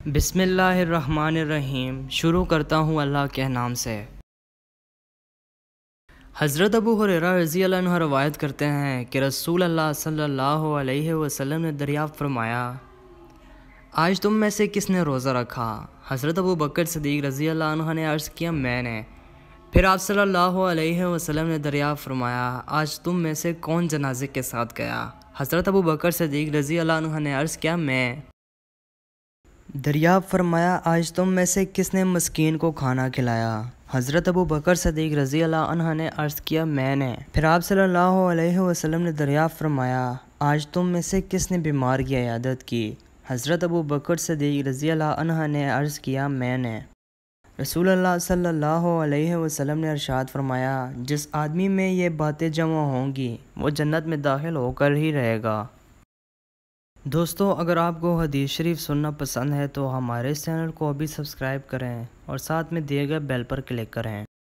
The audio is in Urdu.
بسم اللہ الرحمن الرحیم۔ شروع کرتا ہوں اللہ کے نام سے۔ حضرت ابو ہریرہ رضی اللہ عنہ روایت کرتے ہیں کہ رسول اللہ صلی اللہ علیہ وسلم نے دریافت فرمایا، آج تم میں سے کس نے روزہ رکھا؟ حضرت ابو بکر صدیق رضی اللہ عنہ نے عرض کیا، میں نے۔ پھر آپ صلی اللہ علیہ وسلم نے دریافت فرمایا، آج تم میں سے کون جنازے کے ساتھ گیا؟ حضرت ابو بکر صدیق رضی اللہ عنہ نے عرض کیا، میں۔ دریافت فرمایا، آج تم میں سے کس نے مسکین کو کھانا کھلایا؟ حضرت ابو بکر صدیق رضی اللہ عنہ نے عرض کیا، میں نے۔ پھر آپ صلی اللہ علیہ وسلم نے دریافت فرمایا، آج تم میں سے کس نے بیمار کی عیادت کی؟ حضرت ابو بکر صدیق رضی اللہ عنہ نے عرض کیا، میں نے۔ رسول اللہ صلی اللہ علیہ وسلم نے ارشاد فرمایا، جس آدمی میں یہ باتیں جمع ہوں گی وہ جنت میں داخل ہو کر ہی رہے گا۔ دوستو، اگر آپ کو حدیث شریف سننا پسند ہے تو ہمارے اس چینل کو ابھی سبسکرائب کریں اور ساتھ میں دیے گئے بیل پر کلک کریں۔